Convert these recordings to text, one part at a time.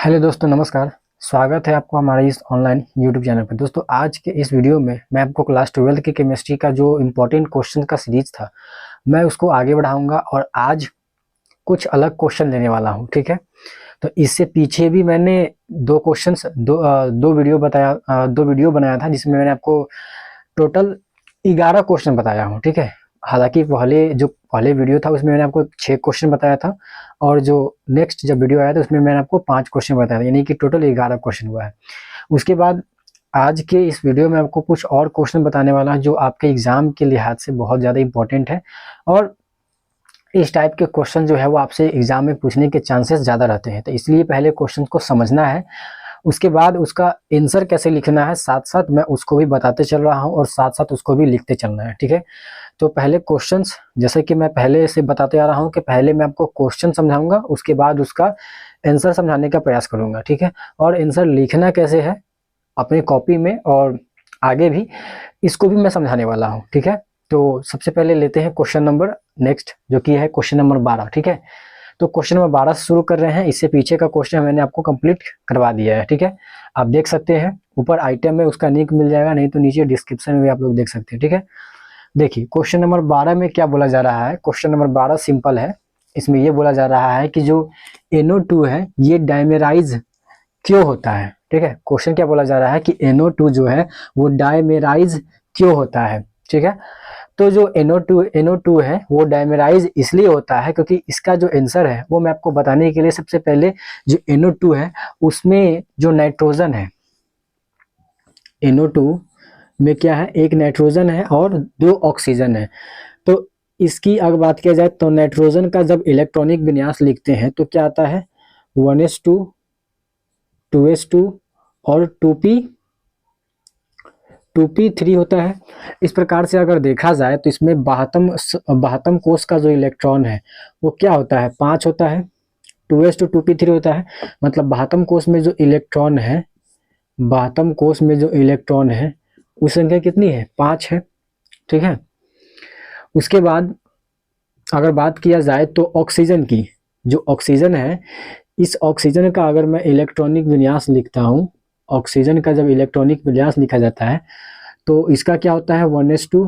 Hello दोस्तों, नमस्कार। स्वागत है आपको हमारे इस ऑनलाइन यूट्यूब चैनल पर। दोस्तों, आज के इस वीडियो में मैं आपको क्लास 12 की केमिस्ट्री का जो इम्पोर्टेंट क्वेश्चन का सीरीज था, मैं उसको आगे बढ़ाऊंगा और आज कुछ अलग क्वेश्चन लेने वाला हूं। ठीक है, तो इससे पीछे भी मैंने दो वीडियो बनाया था, जिसमें मैंने आपको टोटल 11 क्वेश्चन बताया हूँ। ठीक है, हालांकि पहले वीडियो था उसमें मैंने आपको 6 क्वेश्चन बताया था, और जो नेक्स्ट जब वीडियो आया था उसमें मैंने आपको 5 क्वेश्चन बताया था, यानी कि टोटल 11 क्वेश्चन हुआ है। उसके बाद आज के इस वीडियो में आपको कुछ और क्वेश्चन बताने वाला है जो आपके एग्जाम के लिहाज से बहुत ज़्यादा इंपॉर्टेंट है, और इस टाइप के क्वेश्चन जो है वो आपसे एग्जाम में पूछने के चांसेस ज़्यादा रहते हैं। तो इसलिए पहले क्वेश्चन को समझना है, उसके बाद उसका आंसर कैसे लिखना है साथ साथ मैं उसको भी बताते चल रहा हूँ, और साथ साथ उसको भी लिखते चलना है। ठीक है, तो पहले क्वेश्चंस, जैसे कि मैं पहले से बताते आ रहा हूँ कि पहले मैं आपको क्वेश्चन समझाऊंगा, उसके बाद उसका आंसर समझाने का प्रयास करूंगा। ठीक है, और आंसर लिखना कैसे है अपनी कॉपी में, और आगे भी इसको भी मैं समझाने वाला हूँ। ठीक है, तो सबसे पहले लेते हैं क्वेश्चन नंबर नेक्स्ट, जो कि है क्वेश्चन नंबर 12। ठीक है, तो क्वेश्चन नंबर 12 से शुरू कर रहे हैं। इससे पीछे का क्वेश्चन मैंने आपको कंप्लीट करवा दिया है। ठीक है, आप देख सकते हैं ऊपर आइटम में उसका लिंक मिल जाएगा, नहीं तो नीचे डिस्क्रिप्शन में भी आप लोग देख सकते हैं। ठीक है, देखिए क्वेश्चन नंबर 12 में क्या बोला जा रहा है। क्वेश्चन नंबर 12 सिंपल है। इसमें ये बोला जा रहा है कि जो NO2 है ये डायमेराइज क्यों होता है। ठीक है, क्वेश्चन क्या बोला जा रहा है कि NO2 जो है वो डायमेराइज क्यों होता है। ठीक है, तो जो NO2 है वो डायमेराइज इसलिए होता है क्योंकि इसका जो आंसर है वो मैं आपको बताने के लिए सबसे पहले जो NO2 है उसमें जो नाइट्रोजन है, NO2 में क्या है, एक नाइट्रोजन है और 2 ऑक्सीजन है। तो इसकी अगर बात किया जाए तो नाइट्रोजन का जब इलेक्ट्रॉनिक विन्यास लिखते हैं तो क्या आता है 1s2 2s2 और 2p3 होता है। इस प्रकार से अगर देखा जाए तो इसमें 72 कोष का जो इलेक्ट्रॉन है वो क्या होता है, 5 होता है। 2s2 2p3 होता है, मतलब 72 कोष में जो इलेक्ट्रॉन है, 72 कोष में जो इलेक्ट्रॉन है उस संख्या कितनी है, 5 है। ठीक है, उसके बाद अगर बात किया जाए तो ऑक्सीजन की, जो ऑक्सीजन है, इस ऑक्सीजन का अगर मैं इलेक्ट्रॉनिक विन्यास लिखता हूँ, ऑक्सीजन का जब इलेक्ट्रॉनिक विन्यास लिखा जाता है तो इसका क्या होता है 1s2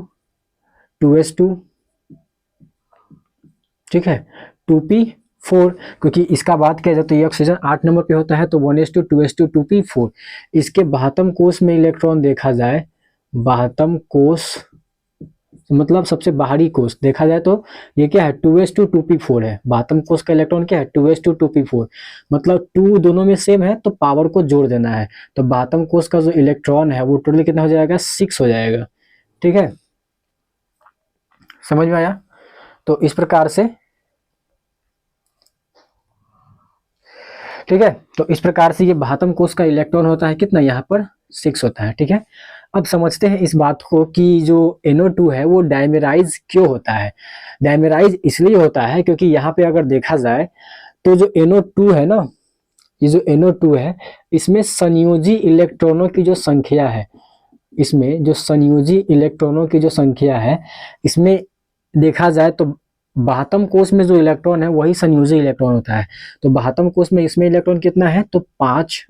2s2, ठीक है, 2p4, क्योंकि इसका बात किया जाए तो ये ऑक्सीजन 8 नंबर पे होता है, तो 1s2 2s2 2p4। इसके 72 कोष में इलेक्ट्रॉन देखा जाए, 72 कोष मतलब सबसे बाहरी कोष देखा जाए तो ये क्या है 2s2 2p4 है। 72 कोष का इलेक्ट्रॉन क्या है 2s2 2p4, मतलब 2 दोनों में सेम है तो पावर को जोड़ देना है। तो 72 कोष का जो इलेक्ट्रॉन है वो टोटल कितना हो जाएगा, 6 हो जाएगा। ठीक है, समझ में आया। तो इस प्रकार से, ठीक है, तो इस प्रकार से ये 72 कोष का इलेक्ट्रॉन होता है कितना, यहाँ पर 6 होता है। ठीक है, अब समझते हैं इस बात को कि जो NO2 है वो डायमेराइज क्यों होता है। डायमेराइज इसलिए होता है क्योंकि यहाँ पे अगर देखा जाए तो जो NO2 है ना, ये जो NO2 है इसमें संयोजी इलेक्ट्रॉनों की जो संख्या है, इसमें जो संयोजी इलेक्ट्रॉनों की जो संख्या है, इसमें देखा जाए तो 72 कोष में जो इलेक्ट्रॉन है वही संयोजी इलेक्ट्रॉन होता है। तो 72 कोष में इसमें इलेक्ट्रॉन कितना है, तो 5,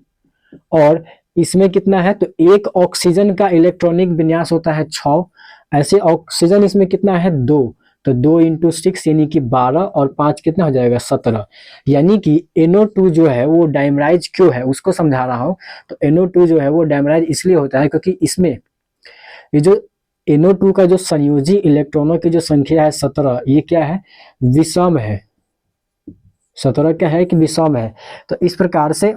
और इसमें कितना है, तो एक ऑक्सीजन का इलेक्ट्रॉनिक विन्यास होता है 6, ऐसे ऑक्सीजन इसमें कितना है 2, तो 2 इंटू 6 यानी कि 12, और 5 कितना हो जाएगा 17। यानी कि NO2 जो है वो डायमराइज क्यों है उसको समझा रहा हूँ। तो NO2 जो है वो डायमराइज इसलिए होता है क्योंकि इसमें ये जो NO2 का जो संयोजी इलेक्ट्रॉनों की जो संख्या है 17, ये क्या है, विषम है। 17 क्या है कि विषम है। तो इस प्रकार से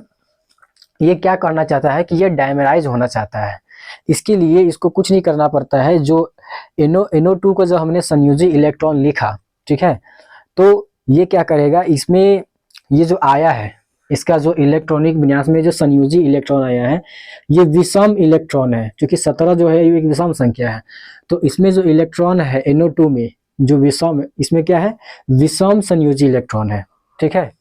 ये क्या करना चाहता है कि ये डायमराइज होना चाहता है। इसके लिए इसको कुछ नहीं करना पड़ता है। जो NO2 को जब हमने संयोजी इलेक्ट्रॉन लिखा, ठीक है, तो ये क्या करेगा, इसमें ये जो आया है, इसका जो इलेक्ट्रॉनिक विन्यास में जो संयोजी इलेक्ट्रॉन आया है ये विषम इलेक्ट्रॉन है, क्योंकि 17 जो है ये एक विषम संख्या है। तो इसमें जो इलेक्ट्रॉन है NO2 में जो विषम, इसमें क्या है, विषम संयोजी इलेक्ट्रॉन है। ठीक है,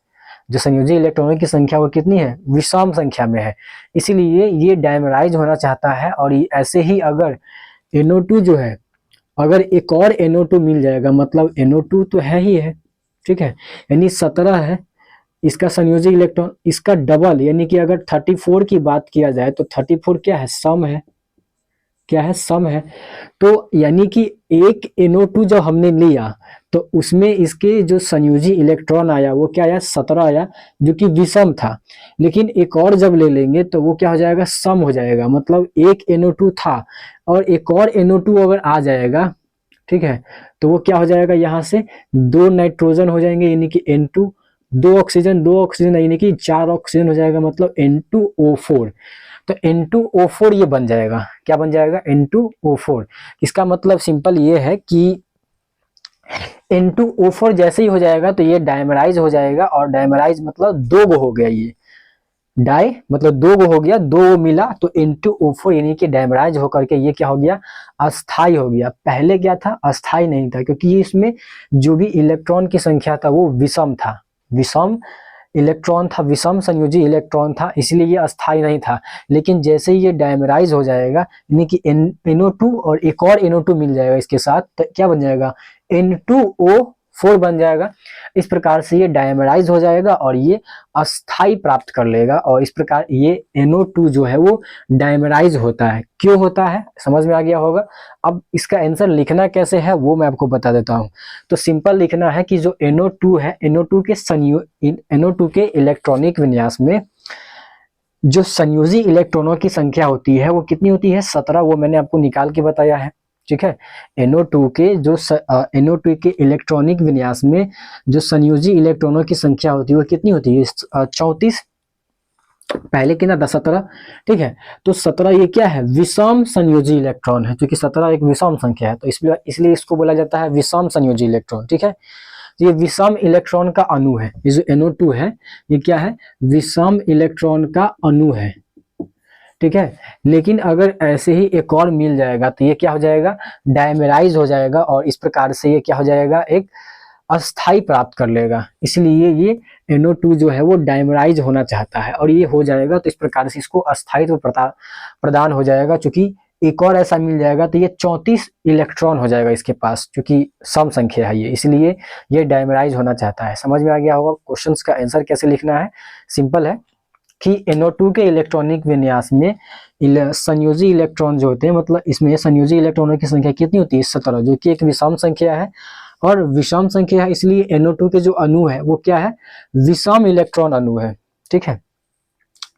जो संयोजी इलेक्ट्रॉनों की संख्या वो कितनी है, विषम संख्या में है, इसीलिए ये डायमराइज होना चाहता है। और ऐसे ही अगर NO2 जो है, अगर एक और NO2 मिल जाएगा, मतलब NO2 तो है ही है, ठीक है, यानी 17 है, इसका संयोजी इलेक्ट्रॉन इसका डबल, यानी कि अगर 34 की बात किया जाए तो 34 क्या है, सम है, क्या है, सम है। तो यानी कि एक NO2 जब हमने लिया तो उसमें इसके जो संयोजी इलेक्ट्रॉन आया वो क्या आया, 17 आया, जो कि विषम था। लेकिन एक और जब ले लेंगे तो वो क्या हो जाएगा, सम हो जाएगा। मतलब एक NO2 था और एक और NO2 अगर आ जाएगा, ठीक है, तो वो क्या हो जाएगा, यहाँ से 2 नाइट्रोजन हो जाएंगे, यानी कि N2, 2 ऑक्सीजन यानी कि 4 ऑक्सीजन हो जाएगा, मतलब N2O4। तो N2O4 ये बन जाएगा, क्या बन जाएगा, N2O4। इसका मतलब सिंपल ये है कि N2O4 जैसे ही हो जाएगा तो ये डायमराइज हो जाएगा, और डायमराइज मतलब दो गो हो गया, ये डाई मतलब दो गो हो गया, दो मिला तो N2O4 यानी कि डायमराइज होकर के ये क्या हो गया, अस्थाई हो गया। पहले क्या था, अस्थाई नहीं था, क्योंकि ये इसमें जो भी इलेक्ट्रॉन की संख्या था वो विषम था, विषम इलेक्ट्रॉन था, विषम संयोजी इलेक्ट्रॉन था, इसलिए ये अस्थाई नहीं था। लेकिन जैसे ही ये डायमराइज हो जाएगा, यानी कि NO2 और एक और NO2 मिल जाएगा इसके साथ, तो क्या बन जाएगा, N2O4 बन जाएगा। इस प्रकार से ये डायमराइज हो जाएगा और ये अस्थाई प्राप्त कर लेगा, और इस प्रकार ये NO2 जो है वो डायमराइज होता है। क्यों होता है, समझ में आ गया होगा। अब इसका आंसर लिखना कैसे है वो मैं आपको बता देता हूँ। तो सिंपल लिखना है कि जो NO2 है, NO2 के इलेक्ट्रॉनिक विन्यास में जो संयोजी इलेक्ट्रॉनों की संख्या होती है वो कितनी होती है, 17। वो मैंने आपको निकाल के बताया है, ठीक है। NO2 के जो NO2 के इलेक्ट्रॉनिक विन्यास में जो संयोजी इलेक्ट्रॉनों की संख्या होती है वो कितनी होती है, 34। पहले कितना था, 17, ठीक है। तो 17 ये क्या है, विषम संयोजी इलेक्ट्रॉन है, क्योंकि 17 एक विषम संख्या है, तो इसलिए इसको बोला जाता है विषम संयोजी इलेक्ट्रॉन, ठीक है। तो ये विषम इलेक्ट्रॉन का अणु है, ये जो NO2 है ये क्या है, विषम इलेक्ट्रॉन का अणु है, ठीक है। लेकिन अगर ऐसे ही एक और मिल जाएगा तो ये क्या हो जाएगा, डायमेराइज हो जाएगा, और इस प्रकार से ये क्या हो जाएगा, एक अस्थाई प्राप्त कर लेगा। इसलिए ये NO2 जो है वो डायमराइज होना चाहता है, और ये हो जाएगा तो इस प्रकार से इसको अस्थायित्व प्रदान हो जाएगा। क्योंकि एक और ऐसा मिल जाएगा तो ये 34 इलेक्ट्रॉन हो जाएगा इसके पास, क्योंकि सम संख्या है ये, इसलिए ये डायमराइज होना चाहता है। समझ में आ गया होगा। क्वेश्चंस का आंसर कैसे लिखना है, सिंपल है कि NO2 के इलेक्ट्रॉनिक विन्यास में संयोजी इलेक्ट्रॉन जो होते हैं, मतलब इसमें संयोजी इलेक्ट्रॉनों की संख्या कितनी होती है, 17, जो कि एक विषम संख्या है, और विषम संख्या है, इसलिए NO2 के जो अणु है वो क्या है, विषम इलेक्ट्रॉन अणु है, ठीक है।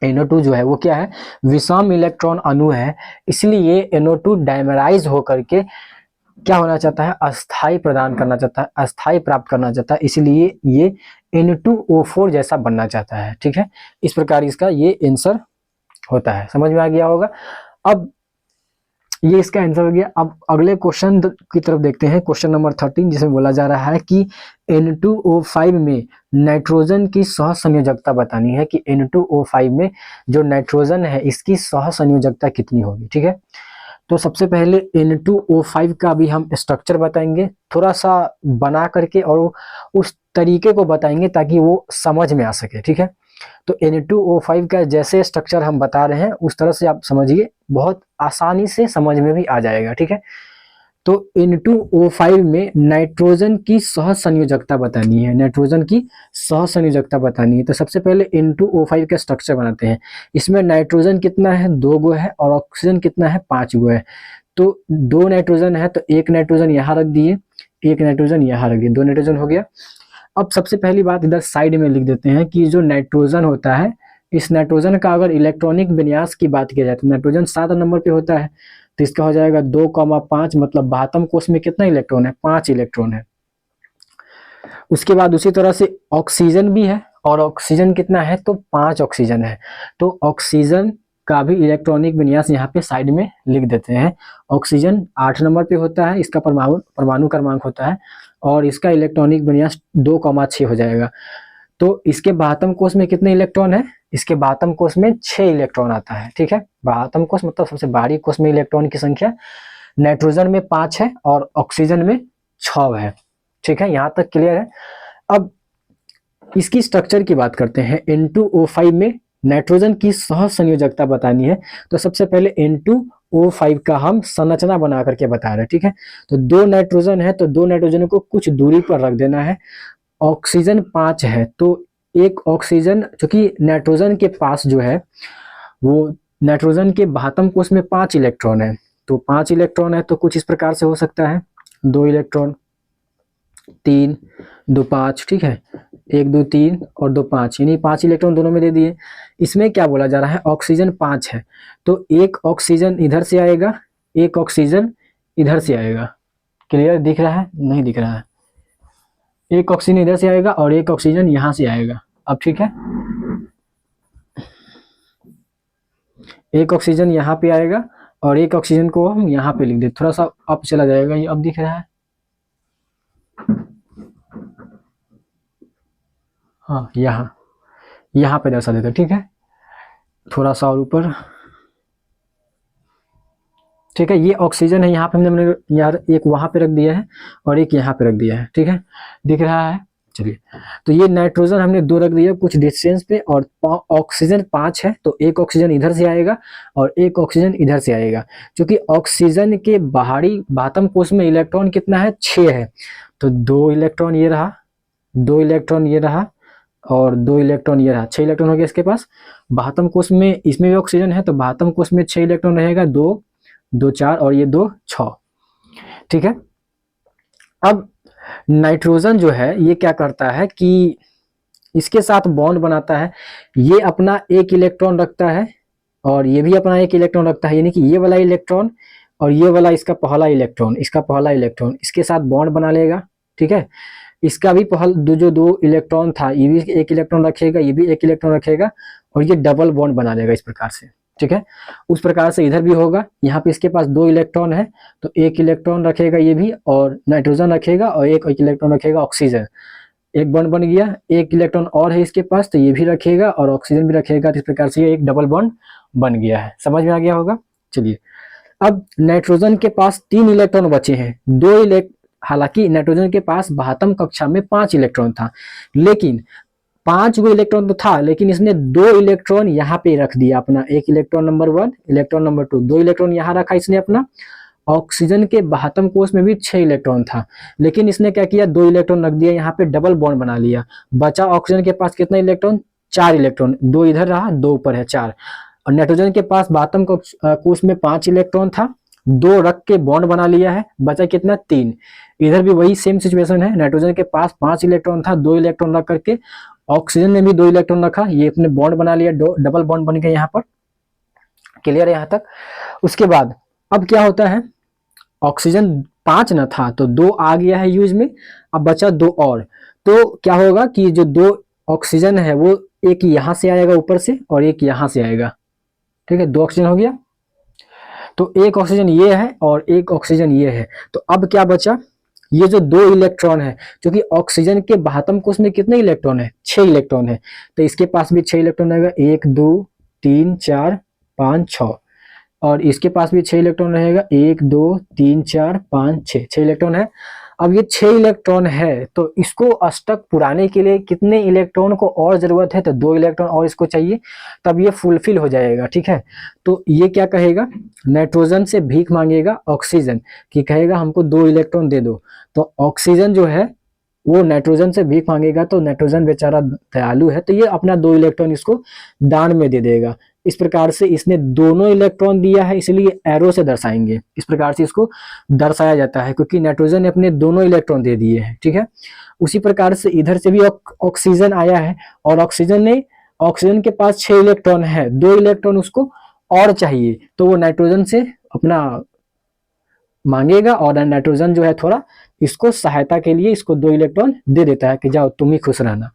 NO2 जो है वो क्या है, विषम इलेक्ट्रॉन अणु है, इसलिए NO2 डायमराइज होकर के क्या होना चाहता है, अस्थाई प्रदान करना चाहता है, अस्थाई प्राप्त करना चाहता है, इसलिए ये N2O4 जैसा बनना चाहता है, ठीक है। इस प्रकार इसका ये आंसर होता है। समझ में आ गया होगा। अब ये इसका आंसर हो गया। अब अगले क्वेश्चन की तरफ देखते हैं, क्वेश्चन नंबर 13, जिसमें बोला जा रहा है कि N2O5 में नाइट्रोजन की सहसंयोजकता बतानी है, कि N2O5 में जो नाइट्रोजन है इसकी सहसंयोजकता कितनी होगी, ठीक है। तो सबसे पहले N2O5 का भी हम स्ट्रक्चर बताएंगे, थोड़ा सा बना करके, और उस तरीके को बताएंगे ताकि वो समझ में आ सके, ठीक है। तो N2O5 का जैसे स्ट्रक्चर हम बता रहे हैं उस तरह से आप समझिए, बहुत आसानी से समझ में भी आ जाएगा, ठीक है। तो N2O5 में नाइट्रोजन की सहसंयोजकता बतानी है, नाइट्रोजन की सहसंयोजकता बतानी है। तो सबसे पहले N2O5 का स्ट्रक्चर बनाते हैं। इसमें नाइट्रोजन कितना है, 2 गो है, और ऑक्सीजन कितना है, 5 गो है। तो 2 नाइट्रोजन है तो एक नाइट्रोजन यहाँ रख दिए, एक नाइट्रोजन यहाँ रख दिए, 2 नाइट्रोजन हो गया। अब सबसे पहली बात इधर साइड में लिख देते हैं कि जो नाइट्रोजन होता है, इस नाइट्रोजन का अगर इलेक्ट्रॉनिक विन्यास की बात की जाए तो नाइट्रोजन 7 नंबर पे होता है, तो इसका हो जाएगा 2,5, मतलब 72 कोष में कितना इलेक्ट्रॉन है, 5 इलेक्ट्रॉन है। उसके बाद उसी तरह से ऑक्सीजन भी है, और ऑक्सीजन कितना है, तो 5 ऑक्सीजन है। तो ऑक्सीजन का भी इलेक्ट्रॉनिक विन्यास यहाँ पे साइड में लिख देते हैं। ऑक्सीजन 8 नंबर पे होता है, इसका परमाणु क्रमांक होता है, और इसका इलेक्ट्रॉनिक विन्यास 2,6 हो जाएगा। तो इसके 72 कोष में कितने इलेक्ट्रॉन है, इसके 72 कोष में 6 इलेक्ट्रॉन आता है, ठीक है। 72 कोष मतलब सबसे बाहरी कोष में इलेक्ट्रॉन की संख्या नाइट्रोजन में 5 है और ऑक्सीजन में 6 है, ठीक है। यहाँ तक क्लियर है। अब इसकी स्ट्रक्चर की बात करते हैं। N2O5 में नाइट्रोजन की सहसंयोजकता बतानी है, तो सबसे पहले N2O5 का हम संरचना बना करके बता रहे हैं, ठीक है। तो 2 नाइट्रोजन है तो 2 नाइट्रोजन को कुछ दूरी पर रख देना है। ऑक्सीजन 5 है तो एक ऑक्सीजन, चूंकि नाइट्रोजन के पास जो है वो नाइट्रोजन के बाहतम कोष में 5 इलेक्ट्रॉन है, तो 5 इलेक्ट्रॉन है तो कुछ इस प्रकार से हो सकता है, 2 इलेक्ट्रॉन, 3 2 5, ठीक है, 1 2 3 और 2 5, यानी 5 इलेक्ट्रॉन दोनों में दे दिए। इसमें क्या बोला जा रहा है, ऑक्सीजन 5 है तो एक ऑक्सीजन इधर से आएगा, एक ऑक्सीजन इधर से आएगा। क्लियर दिख रहा है, नहीं दिख रहा है? एक ऑक्सीजन इधर से आएगा और एक ऑक्सीजन यहाँ से आएगा। अब ठीक है, एक ऑक्सीजन यहाँ पे आएगा और एक ऑक्सीजन को हम यहाँ पे लिख दे, थोड़ा सा अप चला जाएगा, ये अब दिख रहा है, हाँ यहाँ पे दर्शा देता, ठीक है, थोड़ा सा और ऊपर, ठीक है। ये ऑक्सीजन है, यहाँ पे हमने यार एक वहां पे रख दिया है और एक यहाँ पे रख दिया है, ठीक है, दिख रहा है। चलिए, तो ये नाइट्रोजन हमने 2 रख दिया कुछ डिस्टेंस पे, और ऑक्सीजन 5 है तो एक ऑक्सीजन इधर से आएगा और एक ऑक्सीजन इधर से आएगा। क्योंकि ऑक्सीजन के बाहरी बातम कोष में इलेक्ट्रॉन कितना है, 6 है, तो 2 इलेक्ट्रॉन ये रहा, 2 इलेक्ट्रॉन ये रहा और 2 इलेक्ट्रॉन ये रहा, 6 इलेक्ट्रॉन हो गया इसके पास। बाहतम कोष में इसमें भी ऑक्सीजन है तो बाहतम कोष में 6 इलेक्ट्रॉन रहेगा, 2 2 4 और ये 2 6, ठीक है। अब नाइट्रोजन जो है ये क्या करता है कि इसके साथ बॉन्ड बनाता है, ये अपना एक इलेक्ट्रॉन रखता है और ये भी अपना एक इलेक्ट्रॉन रखता है, यानी कि ये वाला इलेक्ट्रॉन और ये वाला इसका पहला इलेक्ट्रॉन, इसका पहला इलेक्ट्रॉन इसके साथ बॉन्ड बना लेगा, ठीक है। इसका भी जो 2 इलेक्ट्रॉन था ये भी एक इलेक्ट्रॉन रखेगा, ये भी एक इलेक्ट्रॉन रखेगा और ये डबल बॉन्ड बना लेगा इस प्रकार से, ठीक है। उस प्रकार से इधर भी होगा, यहाँ पे इसके पास 2 इलेक्ट्रॉन है तो एक इलेक्ट्रॉन रखेगा ये भी और नाइट्रोजन रखेगा और एक इलेक्ट्रॉन रखेगा ऑक्सीजन, एक बॉन्ड बन गया। एक इलेक्ट्रॉन और है इसके पास तो ये भी रखेगा और ऑक्सीजन भी रखेगा, तो इस प्रकार से ये एक डबल बॉन्ड बन गया है। समझ में आ गया होगा। चलिए, अब नाइट्रोजन के पास 3 इलेक्ट्रॉन बचे हैं, हालांकि नाइट्रोजन के पास बाहतम कक्षा में 5 इलेक्ट्रॉन था, लेकिन 5 गो इलेक्ट्रॉन तो था, लेकिन इसने 2 इलेक्ट्रॉन यहाँ पे रख दिया अपना, एक electron number 1, electron number 2, 2 electron यहाँ रखा इसने अपना। ऑक्सीजन के बाहतम कोष में भी 6 इलेक्ट्रॉन था, लेकिन इसने क्या किया, 2 इलेक्ट्रॉन रख दिया यहाँ पे, डबल बॉन्ड बना लिया। बचा ऑक्सीजन के पास कितना इलेक्ट्रॉन, 4 इलेक्ट्रॉन, 2 इधर रहा, 2 ऊपर है, 4। और नाइट्रोजन के पास बाहतम कोष में 5 इलेक्ट्रॉन था, 2 रख के बॉन्ड बना लिया है, बचा कितना, 3। इधर भी वही सेम सिचुएशन है, नाइट्रोजन के पास 5 इलेक्ट्रॉन था, 2 इलेक्ट्रॉन रख करके ऑक्सीजन ने भी 2 इलेक्ट्रॉन रखा, ये अपने बॉन्ड बना लिया, डबल बॉन्ड बन गया यहाँ पर। क्लियर है यहाँ तक। उसके बाद अब क्या होता है, ऑक्सीजन 5 न था तो 2 आ गया है यूज में, अब बचा 2 और, तो क्या होगा कि जो 2 ऑक्सीजन है वो एक यहाँ से आएगा ऊपर से और एक यहाँ से आएगा, ठीक है, 2 ऑक्सीजन हो गया। तो एक ऑक्सीजन ये है और एक ऑक्सीजन ये है, तो अब क्या बचा, ये जो 2 इलेक्ट्रॉन है, क्योंकि ऑक्सीजन के बाहतम कोष में कितने इलेक्ट्रॉन है, 6 इलेक्ट्रॉन है, तो इसके पास भी 6 इलेक्ट्रॉन रहेगा, 1 2 3 4 5 6, और इसके पास भी 6 इलेक्ट्रॉन रहेगा, 1 2 3 4 5 6, 6 इलेक्ट्रॉन है। अब ये 6 इलेक्ट्रॉन है तो इसको अष्टक पुराने के लिए कितने इलेक्ट्रॉन को और जरूरत है, तो 2 इलेक्ट्रॉन और इसको चाहिए, तब ये फुलफिल हो जाएगा, ठीक है। तो ये क्या कहेगा, नाइट्रोजन से भीख मांगेगा ऑक्सीजन कि कहेगा हमको 2 इलेक्ट्रॉन दे दो, तो ऑक्सीजन जो है वो नाइट्रोजन से भीख मांगेगा, तो नाइट्रोजन बेचारा दयालु है तो ये अपना 2 इलेक्ट्रॉन इसको दान में दे देगा। इस प्रकार से इसने दोनों इलेक्ट्रॉन दिया है, इसलिए एरो से दर्शाएंगे, इस प्रकार से इसको दर्शाया जाता है, क्योंकि नाइट्रोजन ने अपने दोनों इलेक्ट्रॉन दे दिए हैं, ठीक है। उसी प्रकार से इधर से भी ऑक्सीजन आया है और ऑक्सीजन के पास 6 इलेक्ट्रॉन है, 2 इलेक्ट्रॉन उसको और चाहिए, तो वो नाइट्रोजन से अपना मांगेगा और नाइट्रोजन जो है थोड़ा इसको सहायता के लिए इसको 2 इलेक्ट्रॉन दे देता है कि जाओ तुम ही खुश रहना।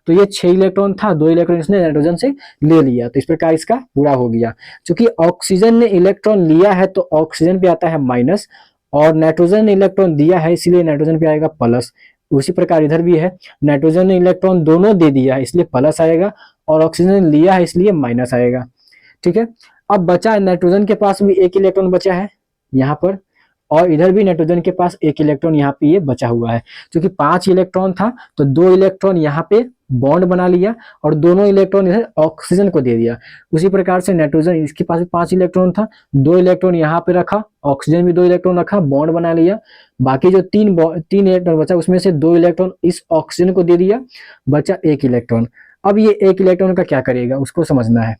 तो ये 6 इलेक्ट्रॉन था, 2 इलेक्ट्रॉन इसने नाइट्रोजन से ले लिया, तो इस प्रकार इसका पूरा हो गया। क्योंकि ऑक्सीजन ने इलेक्ट्रॉन लिया है तो ऑक्सीजन पे आता है माइनस, और नाइट्रोजन ने इलेक्ट्रॉन दिया है इसलिए नाइट्रोजन पे आएगा प्लस। उसी प्रकार इधर भी है, नाइट्रोजन ने इलेक्ट्रॉन दोनों दे दिया है इसलिए प्लस आएगा, और ऑक्सीजन ने लिया है इसलिए माइनस आएगा, ठीक है। अब बचा नाइट्रोजन के पास भी 1 इलेक्ट्रॉन बचा है यहाँ पर, और इधर भी नाइट्रोजन के पास 1 इलेक्ट्रॉन यहाँ पे ये बचा हुआ है। क्योंकि 5 इलेक्ट्रॉन था तो 2 इलेक्ट्रॉन यहाँ पे बॉन्ड बना लिया और दोनों इलेक्ट्रॉन इधर ऑक्सीजन को दे दिया। उसी प्रकार से नाइट्रोजन, इसके पास 5 इलेक्ट्रॉन था, 2 इलेक्ट्रॉन यहाँ पे रखा, ऑक्सीजन भी 2 इलेक्ट्रॉन रखा, बॉन्ड बना लिया। बाकी जो 3 इलेक्ट्रॉन बचा उसमें से 2 इलेक्ट्रॉन इस ऑक्सीजन को दे दिया, बचा 1 इलेक्ट्रॉन। अब ये एक इलेक्ट्रॉन का क्या करेगा उसको समझना है।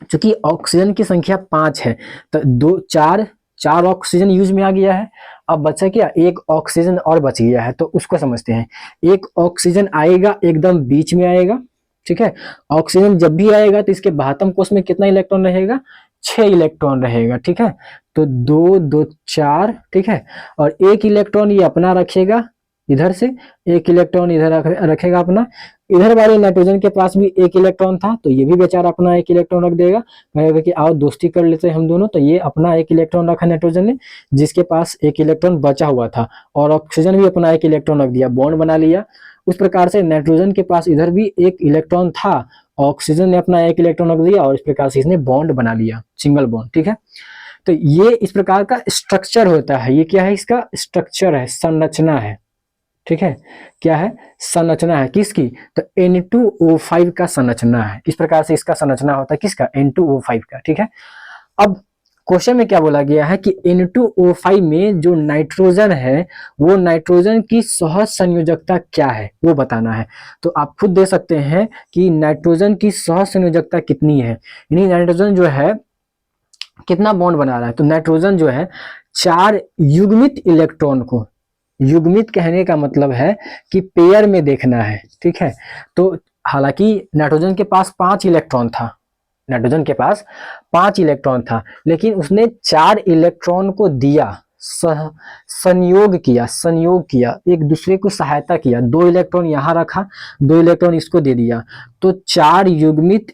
चूंकि ऑक्सीजन की संख्या 5 है तो चार ऑक्सीजन यूज में आ गया है। अब बचा क्या, एक ऑक्सीजन और बच गया है, तो उसको समझते हैं। एक ऑक्सीजन आएगा एकदम बीच में आएगा, ठीक है। ऑक्सीजन जब भी आएगा तो इसके बाहतम कोष में कितना इलेक्ट्रॉन रहेगा, 6 इलेक्ट्रॉन रहेगा, ठीक है। तो 2 2 4, ठीक है। और एक इलेक्ट्रॉन ये अपना रखेगा इधर से, एक इलेक्ट्रॉन इधर रखेगा अपना। इधर वाले नाइट्रोजन के पास भी एक इलेक्ट्रॉन था तो ये भी बेचारा अपना एक इलेक्ट्रॉन रख देगा, कहेगा कि आओ दोस्ती कर लेते हैं हम दोनों। तो ये अपना एक इलेक्ट्रॉन रखा नाइट्रोजन ने, जिसके पास एक इलेक्ट्रॉन बचा हुआ था, और ऑक्सीजन भी अपना एक इलेक्ट्रॉन रख दिया, बॉन्ड बना लिया। उस प्रकार से नाइट्रोजन के पास इधर भी एक इलेक्ट्रॉन था, ऑक्सीजन ने अपना एक इलेक्ट्रॉन रख दिया, और इस प्रकार से इसने बॉन्ड बना लिया, सिंगल बॉन्ड, ठीक है। तो ये इस प्रकार का स्ट्रक्चर होता है। ये क्या है, इसका स्ट्रक्चर है, संरचना है, ठीक है। क्या है, संरचना है किसकी, तो N2O5 का संरचना है। इस प्रकार से इसका संरचना होता है किसका, N2O5 का, ठीक है। अब क्वेश्चन में क्या बोला गया है कि N2O5 में जो नाइट्रोजन है वो नाइट्रोजन की सह संयोजकता क्या है वो बताना है। तो आप खुद दे सकते हैं कि नाइट्रोजन की सह संयोजकता कितनी है, यानी नाइट्रोजन जो है कितना बॉन्ड बना रहा है। तो नाइट्रोजन जो है 4 युग्मित इलेक्ट्रॉन को, युग्मित कहने का मतलब है कि पेयर में देखना है, ठीक है। तो हालांकि नाइट्रोजन के पास 5 इलेक्ट्रॉन था, नाइट्रोजन के पास 5 इलेक्ट्रॉन था, लेकिन उसने 4 इलेक्ट्रॉन को दिया, संयोग किया, एक दूसरे को सहायता किया। 2 इलेक्ट्रॉन यहाँ रखा, 2 इलेक्ट्रॉन इसको दे दिया, तो 4 युग्मित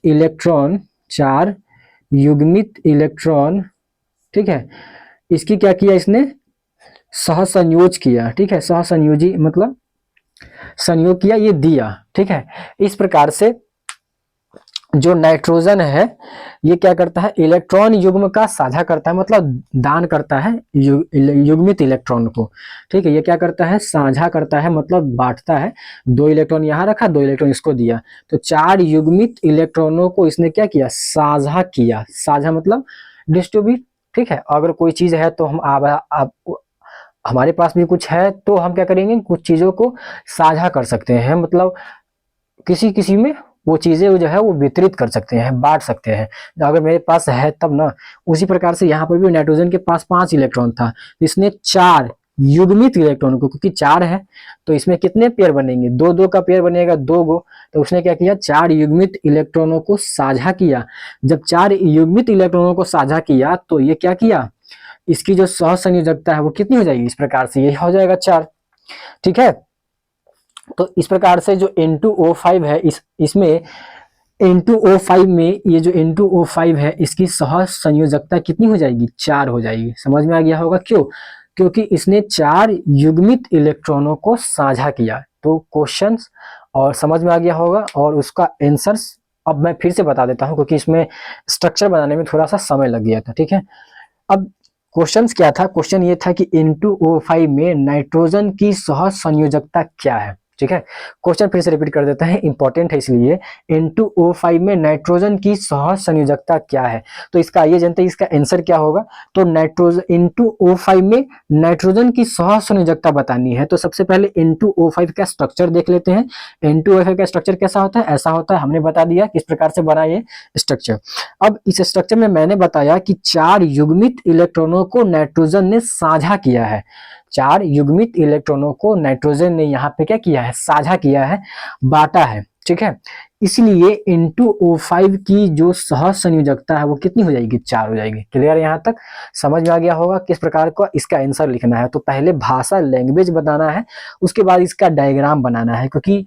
इलेक्ट्रॉन, ठीक है। इसकी क्या किया, इसने सहसंयोज किया, ठीक है। सहसंयोजी मतलब संयोग किया, ये दिया, ठीक है। इस प्रकार से जो नाइट्रोजन है ये क्या करता है, इलेक्ट्रॉन युग्म का साझा करता है, मतलब दान करता है युग्मित इलेक्ट्रॉन को, ठीक है। ये क्या करता है, साझा करता है, मतलब बांटता है। 2 इलेक्ट्रॉन यहाँ रखा, 2 इलेक्ट्रॉन इसको दिया, तो 4 युग्मित इलेक्ट्रॉनों को इसने क्या किया, साझा किया। साझा मतलब डिस्ट्रीब्यूट, ठीक है। अगर कोई चीज है तो हम आप हमारे पास भी कुछ है तो हम क्या करेंगे, कुछ चीजों को साझा कर सकते हैं, मतलब किसी किसी में वो चीजें जो है वो वितरित कर सकते हैं, बांट सकते हैं, अगर मेरे पास है तब ना। उसी प्रकार से यहाँ पर भी नाइट्रोजन के पास 5 इलेक्ट्रॉन था, इसने 4 युग्मित इलेक्ट्रॉन को, क्योंकि 4 है तो इसमें कितने पेयर बनेंगे, 2 का पेयर बनेगा, 2 गो। तो उसने क्या किया, 4 युग्मित इलेक्ट्रॉनों को साझा किया। जब 4 युग्मित इलेक्ट्रॉनों को साझा किया तो ये क्या किया, इसकी जो सहसंयोजकता है वो कितनी हो जाएगी, इस प्रकार से ये हो जाएगा 4, ठीक है। तो इस प्रकार से जो N2O5 है, इसमें N2O5 में ये जो N2O5 है इसकी सह संयोजकता कितनी हो जाएगी, 4 हो जाएगी। समझ में आ गया होगा, क्यों, क्योंकि इसने 4 युग्मित इलेक्ट्रॉनों को साझा किया। तो क्वेश्चंस और समझ में आ गया होगा, और उसका आंसर्स अब मैं फिर से बता देता हूं, क्योंकि इसमें स्ट्रक्चर बनाने में थोड़ा सा समय लग गया था, ठीक है। अब क्वेश्चंस क्या था, क्वेश्चन ये था कि N2O5 में नाइट्रोजन की सह संयोजकता क्या है, ठीक है। क्वेश्चन फिर से रिपीट कर देते हैं, इंपॉर्टेंट है इसलिए। N2O5 में नाइट्रोजन की सह संयोजकता क्या है, तो इसका आइए जानते हैं इसका आंसर क्या होगा। तो नाइट्रोजन N2O5 में नाइट्रोजन की सह संयोजकता बतानी है, तो सबसे पहले N2O5 का स्ट्रक्चर देख लेते हैं। N2O5 का स्ट्रक्चर कैसा होता है, ऐसा होता है, हमने बता दिया किस प्रकार से बना ये स्ट्रक्चर। अब इस स्ट्रक्चर में मैंने बताया कि 4 युग्मित इलेक्ट्रॉनों को नाइट्रोजन ने साझा किया है, 4 युग्मित इलेक्ट्रॉनों को नाइट्रोजन ने यहाँ पे क्या किया है, साझा किया है, बांटा है, ठीक है। इसलिए N2O5 की जो सह संयोजकता है वो कितनी हो जाएगी, 4 हो जाएगी। क्लियर, यहाँ तक समझ में आ गया होगा किस प्रकार का इसका आंसर लिखना है। तो पहले भाषा लैंग्वेज बताना है, उसके बाद इसका डायग्राम बनाना है, क्योंकि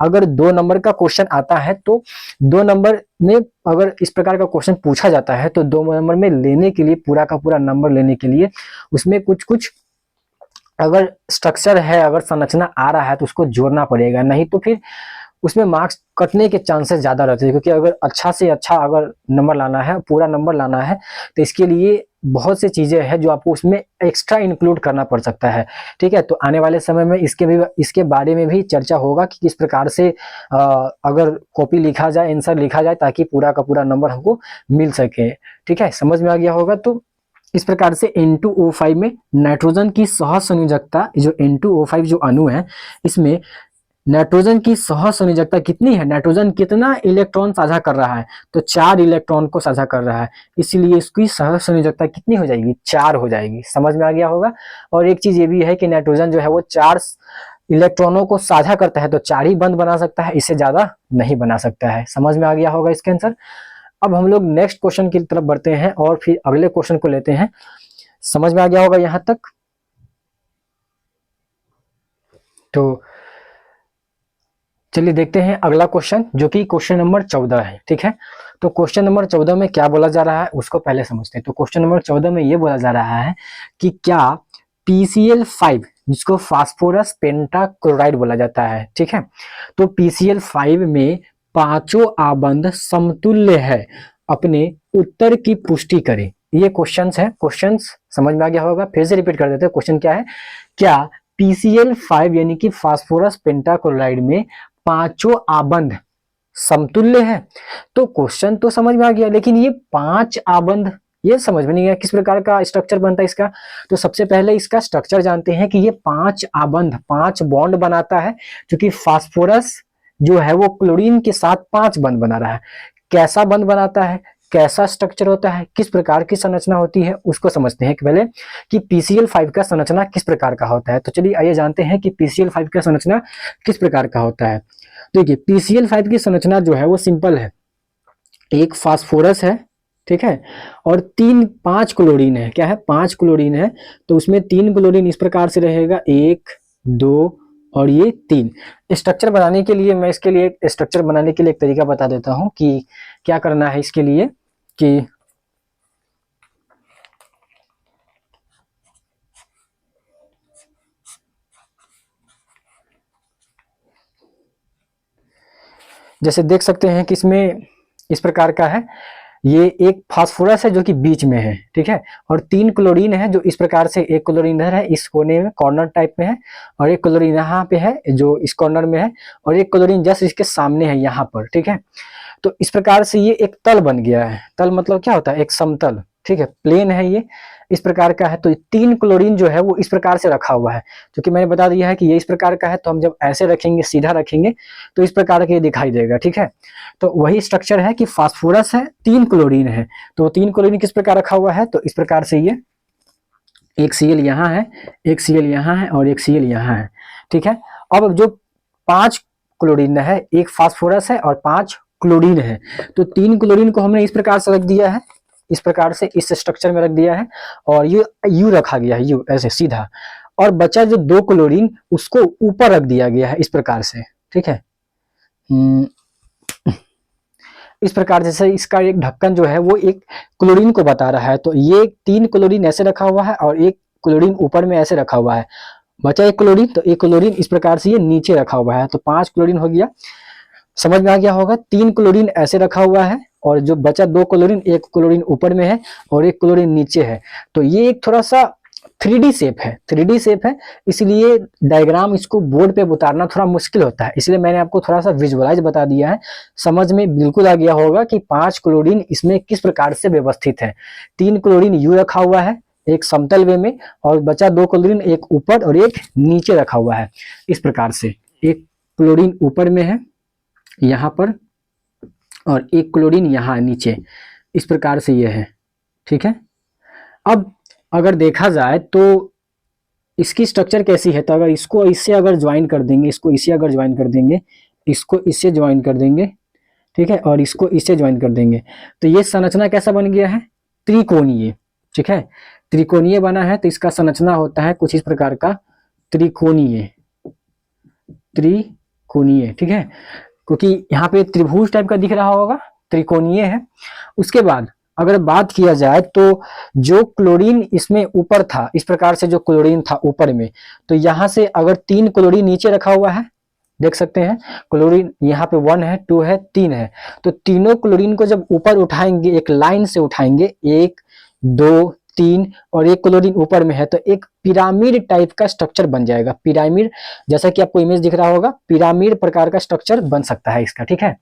अगर 2 नंबर का क्वेश्चन आता है तो 2 नंबर में अगर इस प्रकार का क्वेश्चन पूछा जाता है तो 2 नंबर में लेने के लिए, पूरा का पूरा नंबर लेने के लिए उसमें कुछ कुछ अगर स्ट्रक्चर है, अगर संरचना आ रहा है तो उसको जोड़ना पड़ेगा, नहीं तो फिर उसमें मार्क्स कटने के चांसेस ज्यादा रहते हैं। क्योंकि अगर अच्छा से अच्छा अगर नंबर लाना है, पूरा नंबर लाना है, तो इसके लिए बहुत सी चीजें हैं जो आपको उसमें एक्स्ट्रा इंक्लूड करना पड़ सकता है, ठीक है। तो आने वाले समय में इसके बारे में भी चर्चा होगा कि किस प्रकार से अगर कॉपी लिखा जाए, आंसर लिखा जाए, ताकि पूरा का पूरा नंबर हमको मिल सके, ठीक है। समझ में आ गया होगा। तो इस प्रकार से N2O5 में नाइट्रोजन की सह संयोजकता, जो N2O5 जो अणु है इसमें नाइट्रोजन की सह संयोजकता कितनी है, नाइट्रोजन कितना इलेक्ट्रॉन साझा कर रहा है, तो 4 इलेक्ट्रॉन को साझा कर रहा है, इसीलिए इसकी सह संयोजकता कितनी हो जाएगी, 4 हो जाएगी। समझ में आ गया होगा। और एक चीज ये भी है कि नाइट्रोजन जो है वो 4 इलेक्ट्रॉनों को साझा करता है, तो 4 ही बंध बना सकता है, इससे ज्यादा नहीं बना सकता है। समझ में आ गया होगा इसका आंसर। अब हम लोग नेक्स्ट क्वेश्चन की तरफ बढ़ते हैं और फिर अगले क्वेश्चन को लेते हैं। समझ में आ गया होगा यहां तक। तो चलिए देखते हैं अगला क्वेश्चन, जो कि क्वेश्चन नंबर 14 है। ठीक है, तो क्वेश्चन नंबर 14 में क्या बोला जा रहा है उसको पहले समझते हैं। तो क्वेश्चन नंबर 14 में ये बोला जा रहा है कि क्या PCl5, जिसको फास्फोरस पेंटाक्लोराइड बोला जाता है, ठीक है, तो PCl5 में पांचों आबंध समतुल्य है, अपने उत्तर की पुष्टि करें। ये क्वेश्चंस है, क्वेश्चंस समझ में आ गया होगा। फिर से रिपीट कर देते हैं, क्वेश्चन क्या है, क्या PCl5 यानी कि फास्फोरस पेंटाक्लोराइड में पांचों आबंध समतुल्य है। तो क्वेश्चन तो समझ में आ गया, लेकिन ये 5 आबंध, ये समझ में नहीं आया किस प्रकार का स्ट्रक्चर बनता है इसका। तो सबसे पहले इसका स्ट्रक्चर जानते हैं कि ये 5 आबंध, 5 बॉन्ड बनाता है, क्योंकि फास्फोरस जो है वो क्लोरीन के साथ 5 बंध बना रहा है। कैसा बंध बनाता है, कैसा स्ट्रक्चर होता है, किस प्रकार की संरचना होती है, उसको समझते हैं कि पहले कि PCl5 का संरचना किस प्रकार का होता है। तो चलिए आइए जानते हैं कि PCl5 का संरचना किस प्रकार का होता है। देखिए PCl5 की संरचना जो है वो सिंपल है, एक फास्फोरस है, ठीक है, और 5 क्लोरीन है। क्या है, 5 क्लोरीन है, तो उसमें 3 क्लोरीन इस प्रकार से रहेगा, 1 2 और ये 3। स्ट्रक्चर बनाने के लिए मैं इसके लिए स्ट्रक्चर बनाने के लिए एक तरीका बता देता हूं कि क्या करना है इसके लिए, कि जैसे देख सकते हैं कि इसमें इस प्रकार का है, ये एक फास्फोरस है जो कि बीच में है, ठीक है, और 3 क्लोरीन है जो इस प्रकार से, एक क्लोरीन इधर है इस कोने में कॉर्नर टाइप में है, और एक क्लोरीन यहाँ पे है जो इस कॉर्नर में है, और एक क्लोरीन जस्ट इसके सामने है यहाँ पर, ठीक है। तो इस प्रकार से ये एक तल बन गया है। तल मतलब क्या होता है, एक समतल, ठीक है, प्लेन है ये, इस प्रकार का है। तो 3 क्लोरीन जो है वो इस प्रकार से रखा हुआ है, क्योंकि मैंने बता दिया है कि ये इस प्रकार का है, तो हम जब ऐसे रखेंगे, सीधा रखेंगे, तो इस प्रकार के दिखाई देगा, ठीक है। तो वही स्ट्रक्चर है कि फास्फोरस है, 3 क्लोरीन है, तो 3 क्लोरीन किस प्रकार रखा हुआ है, तो इस प्रकार से ये एक Cl यहाँ है, एक Cl यहाँ है और एक Cl यहाँ है, ठीक है। अब जो 5 क्लोरीन है, एक फास्फोरस है और 5 क्लोरीन है, तो 3 क्लोरीन को हमने इस प्रकार से रख दिया है, इस प्रकार से इस स्ट्रक्चर में रख दिया है, और ये U रखा गया है, U ऐसे सीधा, और बचा जो 2 क्लोरीन उसको ऊपर रख दिया गया है इस प्रकार से, ठीक है। इस प्रकार जैसे इसका एक ढक्कन जो है वो एक क्लोरीन को बता रहा है, तो ये 3 क्लोरीन ऐसे रखा हुआ है और एक क्लोरीन ऊपर में ऐसे रखा हुआ है, बचा एक क्लोरीन, तो एक क्लोरीन इस प्रकार से ये नीचे रखा हुआ है, तो 5 क्लोरीन हो गया। समझ में आ गया होगा। 3 क्लोरीन ऐसे रखा हुआ है और जो बचा 2 क्लोरीन, एक क्लोरीन ऊपर में है और एक क्लोरीन नीचे है, तो ये एक थोड़ा सा 3D शेप है, 3D शेप है, इसलिए डायग्राम इसको बोर्ड पे उतारना थोड़ा मुश्किल होता है, इसलिए मैंने आपको थोड़ा सा विजुअलाइज बता दिया है। समझ में बिल्कुल आ गया होगा कि 5 क्लोरीन इसमें किस प्रकार से व्यवस्थित है। 3 क्लोरीन यू रखा हुआ है एक समतल वे में, और बचा 2 क्लोरीन एक ऊपर और एक नीचे रखा हुआ है, इस प्रकार से एक क्लोरीन ऊपर में है यहाँ पर, और एक क्लोरीन यहाँ नीचे, इस प्रकार से ये है, ठीक है। अब अगर देखा जाए तो इसकी स्ट्रक्चर कैसी है, तो अगर इसको इससे अगर ज्वाइन कर देंगे, इसको इससे अगर ज्वाइन कर देंगे, इसको इससे ज्वाइन कर देंगे, ठीक है, और इसको इससे ज्वाइन कर देंगे, तो ये संरचना कैसा बन गया है, त्रिकोणीय, ठीक है, त्रिकोणीय बना है। तो इसका संरचना होता है कुछ इस प्रकार का, त्रिकोणीय, त्रिकोणीय, ठीक है, क्योंकि यहाँ पे त्रिभुज टाइप का दिख रहा होगा, त्रिकोणीय है। उसके बाद अगर बात किया जाए तो जो क्लोरीन इसमें ऊपर था, इस प्रकार से जो क्लोरीन था ऊपर में, तो यहाँ से अगर 3 क्लोरीन नीचे रखा हुआ है, देख सकते हैं क्लोरीन यहाँ पे 1 है, 2 है, 3 है, तो तीनों क्लोरीन को जब ऊपर उठाएंगे, एक लाइन से उठाएंगे, 1 2 3 और एक क्लोरीन ऊपर में है, तो एक पिरामिड टाइप का स्ट्रक्चर बन जाएगा। पिरामिड, जैसा कि आपको इमेज दिख रहा होगा, पिरामिड प्रकार का स्ट्रक्चर बन सकता है इसका, ठीक है।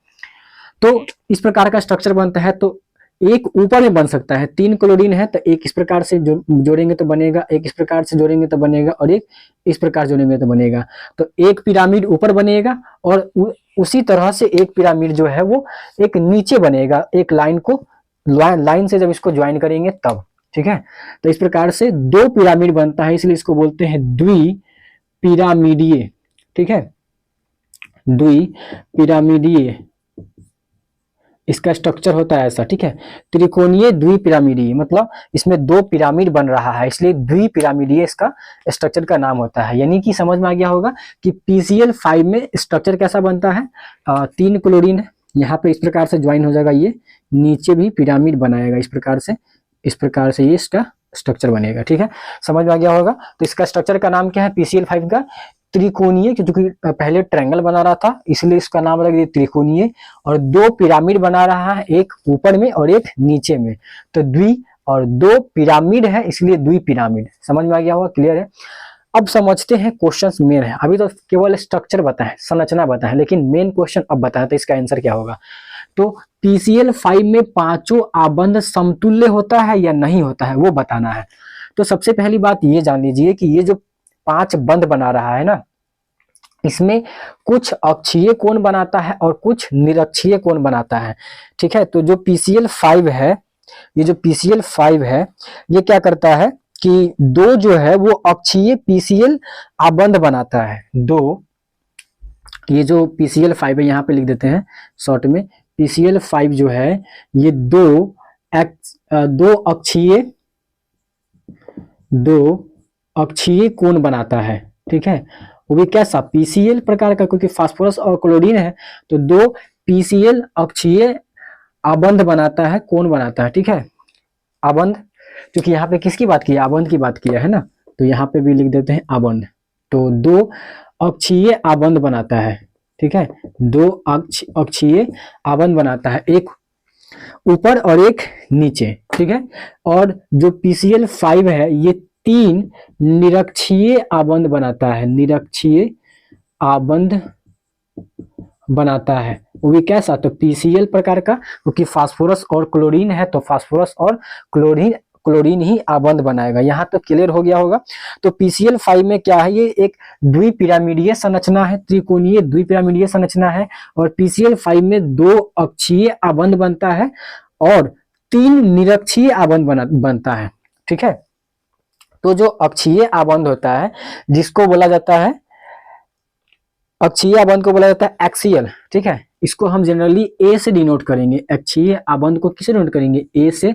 तो इस प्रकार का स्ट्रक्चर बनता है। तो एक ऊपर में बन सकता है। 3 क्लोरीन है तो एक इस प्रकार से जोड़ेंगे तो बनेगा, एक इस प्रकार से जोड़ेंगे तो बनेगा, और एक इस प्रकार जोड़ेंगे तो बनेगा। तो एक पिरामिड ऊपर बनेगा और उसी तरह से एक पिरामिड जो है वो एक नीचे बनेगा, एक लाइन को लाइन से जब इसको ज्वाइन करेंगे तब, ठीक है। तो इस प्रकार से 2 पिरामिड बनता है, इसलिए इसको बोलते हैं द्विपिरामिडीय, ठीक है, द्विपिरामिडीय इसका स्ट्रक्चर होता है ऐसा, ठीक है। त्रिकोणीय द्विपिरामिडीय मतलब इसमें 2 पिरामिड बन रहा है, इसलिए द्विपिरामिडीय इसका स्ट्रक्चर का नाम होता है। यानी कि समझ में आ गया होगा कि PCl5 में स्ट्रक्चर कैसा बनता है, 3 क्लोरीन है, यहाँ पे इस प्रकार से ज्वाइन हो जाएगा, ये नीचे भी पिरामिड बनाएगा इस प्रकार से ये इसका स्ट्रक्चर बनेगा, ठीक है। समझ में आ गया होगा। तो इसका स्ट्रक्चर का नाम क्या है PCl5 का, त्रिकोणीय, क्योंकि पहले ट्रायंगल बना रहा था इसलिए इसका नाम रख दिया त्रिकोणीय, और 2 पिरामिड बना रहा है, एक ऊपर में और एक नीचे में, तो द्वि और 2 पिरामिड है इसलिए द्विपिरामिड। समझ में आ गया होगा, क्लियर है। अब समझते हैं क्वेश्चन मेन है, अभी तो केवल स्ट्रक्चर बताएं, संरचना बताएं, लेकिन मेन क्वेश्चन अब बताएं तो इसका आंसर क्या होगा। तो PCl5 में 5 आबंध समतुल्य होता है या नहीं होता है वो बताना है। तो सबसे पहली बात ये जान लीजिए कि ये जो 5 बंध बना रहा है ना, इसमें कुछ अक्षीय कोण बनाता है और कुछ निरक्षीय कोण बनाता है, ठीक है। तो जो PCl5 है, ये जो PCl5 है ये क्या करता है कि 2 जो है वो अक्षीय PCl आबंध बनाता है, 2, ये जो PCl5 है यहाँ पे लिख देते हैं शॉर्ट में, PCl5 जो है ये 2 अक्षीय कोण बनाता है, ठीक है। वो भी कैसा, PCl प्रकार का, क्योंकि फास्फोरस और क्लोरीन है तो 2 PCl अक्षीय आबंध बनाता है, कोण बनाता है, ठीक है। आबंध, क्योंकि यहाँ पे किसकी बात की है, आबंध की बात किया है ना, तो यहाँ पे भी लिख देते हैं आबंध। तो 2 अक्षीय आबंध बनाता है, ठीक है, 2 अक्षीय आबंध बनाता है, एक ऊपर और एक नीचे, ठीक है। और जो PCl5 है ये 3 निरक्षीय आबंध बनाता है, निरक्षीय आबंध बनाता है, वो भी कैसा, तो PCl प्रकार का, क्योंकि फास्फोरस और क्लोरीन है तो फास्फोरस और क्लोरीन ही आबंध बनाएगा। यहाँ तक क्लियर हो गया होगा। तो PCl5 में क्या है, ये एक द्विपिरामिडीय संरचना है, त्रिकोणीय द्विपिरामिडीय संरचना है, और PCl5 में 2 अक्षीय आबंध बनता है और 3 निरक्षीय आबंध बनता है, ठीक है। तो जो अक्षीय आबंध होता है जिसको बोला जाता है, अक्षीय आबंध को बोला जाता है एक्सियल, ठीक है। इसको हम जनरली ए से डिनोट करेंगे, अक्षीय आबंध को किसे डिनोट करेंगे, ए से,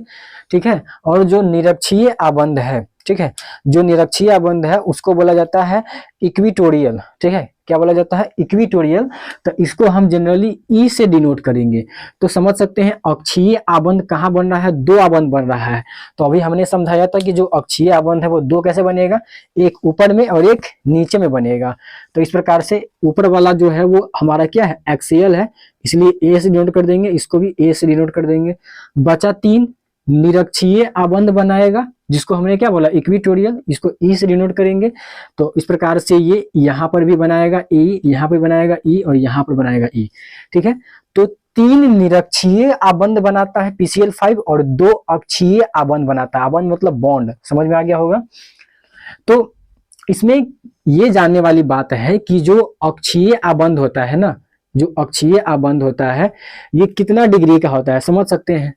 ठीक है। और जो निरक्षीय आबंध है, ठीक है, जो निरक्षीय आबंध है उसको बोला जाता है इक्विटोरियल, ठीक है। क्या बोला जाता है, इक्विटोरियल। तो इसको हम जनरली ई से डिनोट करेंगे। तो समझ सकते हैं अक्षीय आबंध कहाँ बन रहा है, 2 आबंध बन रहा है। तो अभी हमने समझाया था कि जो अक्षीय आबंध है वो 2 कैसे बनेगा, एक ऊपर में और एक नीचे में बनेगा। तो इस प्रकार से ऊपर वाला जो है वो हमारा क्या है, एक्सियल है, इसलिए ए से डिनोट कर देंगे, इसको भी ए से डिनोट कर देंगे। बचा 3 निरक्षीय आबंध बनाएगा, जिसको हमने क्या बोला, इक्विटोरियल, इसको ई से डिनोट करेंगे। तो इस प्रकार से ये यहाँ पर भी बनाएगा ई, यहाँ पर बनाएगा ई, और यहाँ पर बनाएगा ई, ठीक है। तो 3 निरक्षीय आबंध बनाता है PCl5 और 2 अक्षीय आबंध बनाता है, आबंध मतलब बॉन्ड, समझ में आ गया होगा। तो इसमें ये जानने वाली बात है कि जो अक्षीय आबंध होता है ना, जो अक्षीय आबंध होता है ये कितना डिग्री का होता है, समझ सकते हैं।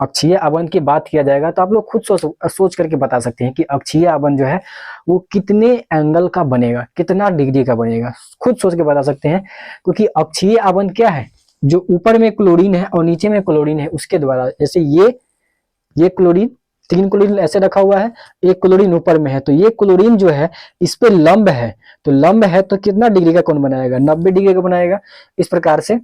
अक्षीय आबंध की बात किया जाएगा तो आप लोग खुद सोच करके बता सकते हैं कि अक्षीय आबंध जो है वो कितने एंगल का बनेगा, कितना डिग्री का बनेगा, खुद सोच के बता सकते हैं। क्योंकि अक्षीय आबंध क्या है, जो ऊपर में क्लोरीन है और नीचे में क्लोरीन है उसके द्वारा, जैसे ये क्लोरीन, 3 क्लोरीन ऐसे रखा हुआ है, एक क्लोरीन ऊपर में है, तो ये क्लोरीन जो है इस पे लंब है, तो लंब है तो कितना डिग्री का कोण बनाएगा, 90 डिग्री का बनाएगा। इस प्रकार से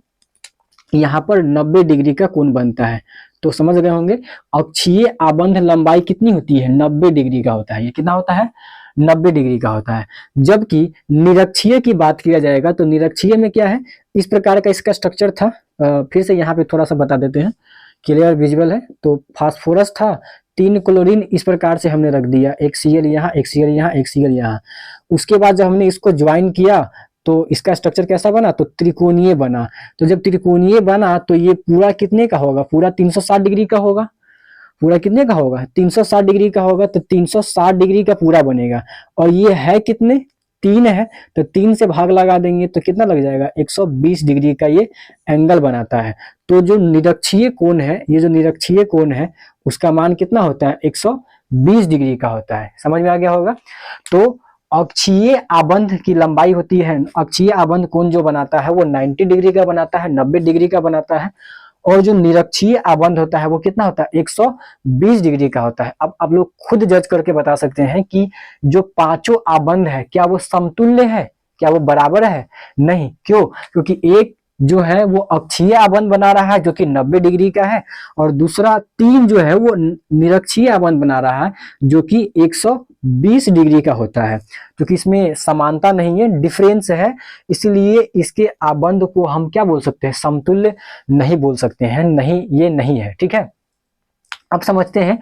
यहाँ पर 90 डिग्री का कोण बनता है। तो समझ गए होंगे अक्षीय आबंध लंबाई कितनी होती है, 90 डिग्री का होता है। ये कितना होता है, 90 डिग्री का होता है। जबकि निरक्षीय की बात किया जाएगा तो निरक्षीय में क्या है, इस प्रकार का इसका स्ट्रक्चर था। फिर से यहाँ पे थोड़ा सा बता देते हैं, क्लियर विजुअल है। तो फास्फोरस था, 3 क्लोरीन इस प्रकार से हमने रख दिया, एक Cl यहाँ, एक Cl यहाँ, एक Cl यहाँ। उसके बाद जब हमने इसको ज्वाइन किया तो इसका स्ट्रक्चर कैसा बना, तो त्रिकोणीय बना। तो जब त्रिकोणीय बना तो ये पूरा कितने का होगा, पूरा 360 डिग्री का होगा। पूरा कितने का होगा, 360 डिग्री का होगा। तो 360 डिग्री का पूरा बनेगा। और ये है कितने, 3 है, तो 3 से भाग लगा देंगे तो कितना लग जाएगा, 120 डिग्री का ये एंगल बनाता है। तो जो निरक्षीय कोण है, ये जो निरक्षीय कोण है उसका मान कितना होता है, 120 डिग्री का होता है। समझ में आ गया होगा। तो अक्षीय आबंध की लंबाई होती है, अक्षीय आबंध कोण जो बनाता है वो 90 डिग्री का बनाता है, 90 डिग्री का बनाता है। और जो निरक्षीय आबंध होता है वो कितना होता है, 120 डिग्री का होता है। अब आप लोग खुद जज करके बता सकते हैं कि जो पांचों आबंध है क्या वो समतुल्य है, क्या वो बराबर है, नहीं। क्यों, क्योंकि एक जो है वो अक्षीय आबंध बना रहा है जो कि 90 डिग्री का है, और दूसरा 3 जो है वो निरक्षीय आबंध बना रहा है जो कि 120 डिग्री का होता है। क्योंकि इसमें समानता नहीं है, डिफरेंस है, इसलिए इसके आबंध को हम क्या बोल सकते हैं, समतुल्य नहीं बोल सकते हैं। नहीं, ये नहीं है, ठीक है। अब समझते हैं,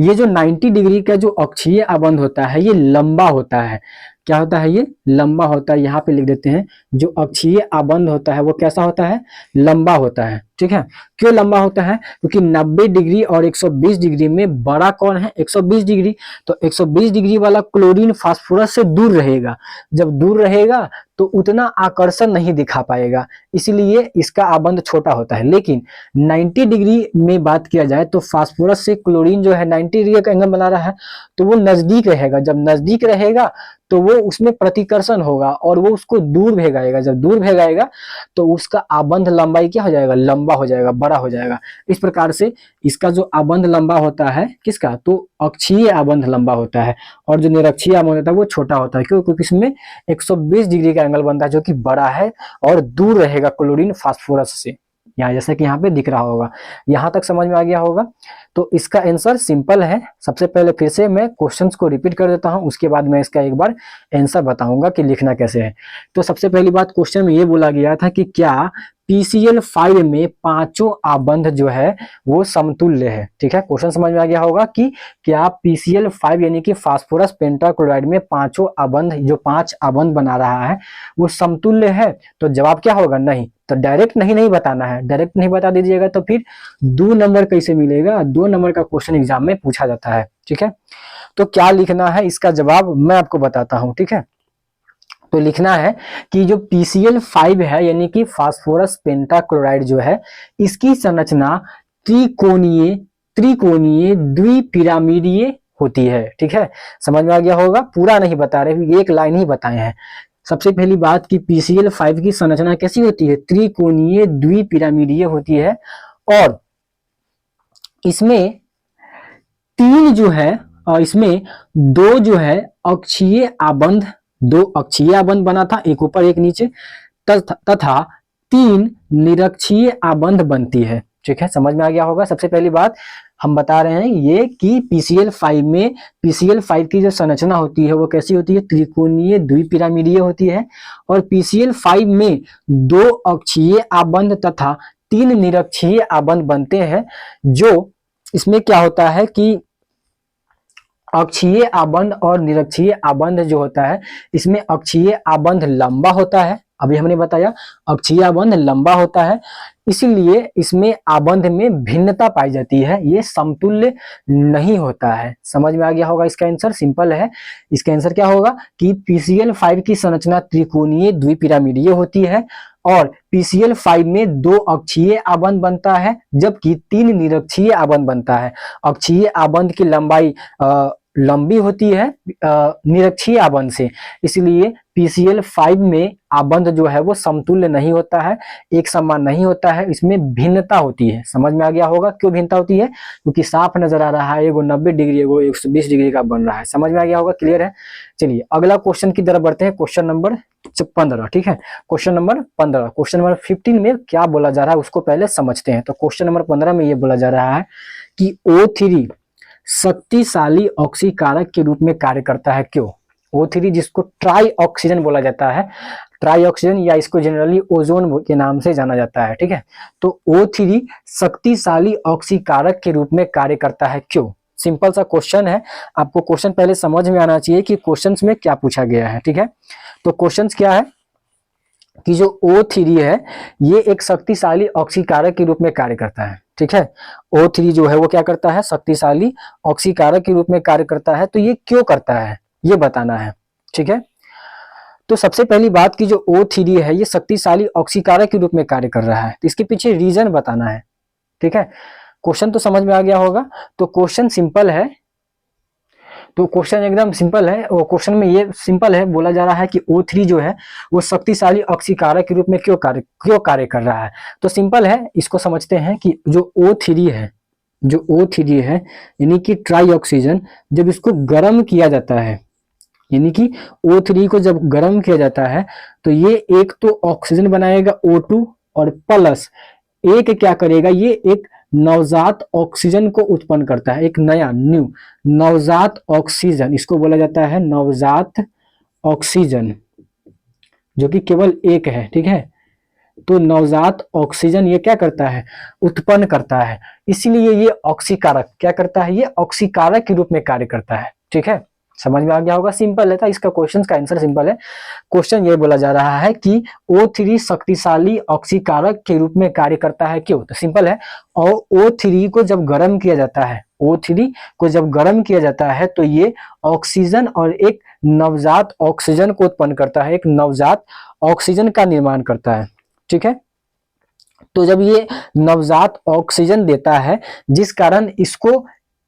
ये जो 90 डिग्री का जो अक्षीय आबंध होता है ये लंबा होता है। क्या होता है, ये लंबा होता है। यहाँ पे लिख देते हैं, जो अक्षीय आबंध होता है वो कैसा होता है, लंबा होता है, ठीक है। क्यों लंबा होता है, क्योंकि 90 डिग्री और 120 डिग्री में बड़ा कौन है, 120 डिग्री। तो 120 डिग्री वाला क्लोरीन फास्फोरस से दूर रहेगा। जब दूर रहेगा तो उतना आकर्षण नहीं दिखा पाएगा, इसलिए इसका आबंध छोटा होता है। लेकिन 90 डिग्री में बात किया जाए तो फास्फोरस से क्लोरीन जो है 90 डिग्री का एंगल बना रहा है, तो वो नजदीक रहेगा। जब नजदीक रहेगा तो वो उसमें प्रतिकर्षण होगा और वो उसको दूर भेगाएगा। जब दूर भेगाएगा तो उसका आबंध लंबाई क्या हो जाएगा, लंबा हो जाएगा, बड़ा हो जाएगा। इस प्रकार से इसका जो आबंध लंबा होता है, किसका, तो अक्षीय आबंध लंबा होता है, और जो निरक्षीय आबंध होता है वो छोटा होता है। क्यों, क्योंकि इसमें 120 डिग्री का एंगल बनता है जो कि बड़ा है और दूर रहेगा क्लोरीन फास्फोरस से। यहाँ जैसे कि यहाँ पे दिख रहा होगा। यहाँ तक समझ में आ गया होगा। तो इसका आंसर सिंपल है। सबसे पहले फिर से मैं क्वेश्चंस को रिपीट कर देता हूँ, उसके बाद मैं इसका एक बार आंसर बताऊंगा कि लिखना कैसे है। तो सबसे पहली बात, क्वेश्चन में ये बोला गया था कि क्या PCl5 में पांचों आबंध जो है वो समतुल्य है, ठीक है। क्वेश्चन समझ में आ गया होगा कि क्या PCl5 यानी कि फास्फोरस पेंटाक्लोराइड में पांचों आबंध, जो 5 आबंध बना रहा है वो समतुल्य है। तो जवाब क्या होगा, नहीं। तो डायरेक्ट नहीं बताना है, डायरेक्ट नहीं बता दीजिएगा तो फिर 2 नंबर कैसे मिलेगा। 2 नंबर का क्वेश्चन एग्जाम में पूछा जाता है, ठीक है। तो क्या लिखना है, इसका जवाब मैं आपको बताता हूं, ठीक है। तो लिखना है कि जो PCl5 है यानी कि फास्फोरस पेंटाक्लोराइड जो है, इसकी संरचना त्रिकोणीय त्रिकोणीय द्विपिरामिडीय होती है, ठीक है। समझ में आ गया होगा। पूरा नहीं बता रहे, एक लाइन ही बताए हैं। सबसे पहली बात कि PCl5 की संरचना कैसी होती है, त्रिकोणीय द्विपिरामिडीय होती है। और इसमें 3 जो है, और इसमें 2 जो है अक्षीय आबंध, 2 अक्षीय आबंध बना था, एक ऊपर एक नीचे, तथा 3 निरक्षीय आबंध बनती है, ठीक है। समझ में आ गया होगा। सबसे पहली बात हम बता रहे हैं ये कि PCl5 में, PCl5 की जो संरचना होती है वो कैसी होती है, त्रिकोणीय द्विपिरामिडीय होती है। और PCl5 में 2 अक्षीय आबंध तथा 3 निरक्षीय आबंध बनते हैं। जो इसमें क्या होता है कि अक्षीय आबंध और निरक्षीय आबंध जो होता है, इसमें अक्षीय आबंध लंबा होता है, अभी हमने बताया अक्षीय आबंध लंबा होता है, इसलिए इसमें आबंध में भिन्नता पाई जाती है, ये समतुल्य नहीं होता है। समझ में आ गया होगा। इसका आंसर सिंपल है। इसका आंसर क्या होगा कि PCl5 की संरचना त्रिकोणीय द्विपिरामिडीय होती है और PCl5 में 2 अक्षीय आबंध बनता है जबकि 3 निरक्षीय आबंध बनता है। अक्षीय आबंध की लंबाई लंबी होती है निरक्षीय आबंध से, इसलिए PCl5 में आबंध जो है वो समतुल्य नहीं होता है, एक समान नहीं होता है, इसमें भिन्नता होती है। समझ में आ गया होगा क्यों भिन्नता होती है, क्योंकि साफ नजर आ रहा है एगो 90 डिग्री एगो 120 डिग्री का बन रहा है। समझ में आ गया होगा, क्लियर है। चलिए अगला क्वेश्चन की तरफ बढ़ते हैं, क्वेश्चन नंबर 15, ठीक है। क्वेश्चन नंबर 15, क्वेश्चन नंबर 15 में क्या बोला जा रहा है उसको पहले समझते हैं। तो क्वेश्चन नंबर 15 में ये बोला जा रहा है कि O3 शक्तिशाली ऑक्सीकारक के रूप में कार्य करता है, क्यों। O3 जिसको ट्राई ऑक्सीजन बोला जाता है, ट्राई ऑक्सीजन या इसको जनरली ओजोन के नाम से जाना जाता है, ठीक है। तो O3 शक्तिशाली ऑक्सीकारक के रूप में कार्य करता है, क्यों। सिंपल सा क्वेश्चन है, आपको क्वेश्चन पहले समझ में आना चाहिए कि क्वेश्चंस में क्या पूछा गया है, ठीक है। तो क्वेश्चंस क्या है, कि जो O3 है ये एक शक्तिशाली ऑक्सीकारक के रूप में कार्य करता है। ठीक है, O3 जो है वो क्या करता है, शक्तिशाली ऑक्सीकारक के रूप में कार्य करता है। तो ये क्यों करता है ये बताना है। ठीक है, तो सबसे पहली बात कि जो O3 है ये शक्तिशाली ऑक्सीकारक के रूप में कार्य कर रहा है, तो इसके पीछे रीजन बताना है। ठीक है, क्वेश्चन तो समझ में आ गया होगा। तो क्वेश्चन सिंपल है, तो क्वेश्चन एकदम सिंपल है। और क्वेश्चन में ये सिंपल है, बोला जा रहा है कि O3 जो है वो शक्तिशाली ऑक्सीकारक के रूप में क्यों कार्य कर रहा है। तो सिंपल है, इसको समझते हैं कि जो O3 है, जो O3 है यानी कि ट्राई ऑक्सीजन, जब इसको गर्म किया जाता है, यानी कि O3 को जब गर्म किया जाता है तो ये एक तो ऑक्सीजन बनाएगा O2 और प्लस एक क्या करेगा, ये एक नवजात ऑक्सीजन को उत्पन्न करता है, एक नया न्यू नवजात ऑक्सीजन, इसको बोला जाता है नवजात ऑक्सीजन, जो कि केवल एक है। ठीक है, तो नवजात ऑक्सीजन ये क्या करता है, उत्पन्न करता है, इसीलिए ये ऑक्सीकारक क्या करता है, ये ऑक्सीकारक के रूप में कार्य करता है। ठीक है, समझ में आ गया होगा, सिंपल है था, इसका क्वेश्चन का आंसर सिंपल है। क्वेश्चन ये बोला जा रहा है कि O3 शक्तिशाली ऑक्सीकारक के रूप में कार्य करता है, क्यों, तो सिंपल है। और O3 को जब गर्म किया जाता है, O3 को जब गर्म किया जाता है तो ये ऑक्सीजन और एक नवजात ऑक्सीजन को उत्पन्न करता है, एक नवजात ऑक्सीजन का निर्माण करता है। ठीक है, तो जब ये नवजात ऑक्सीजन देता है, जिस कारण इसको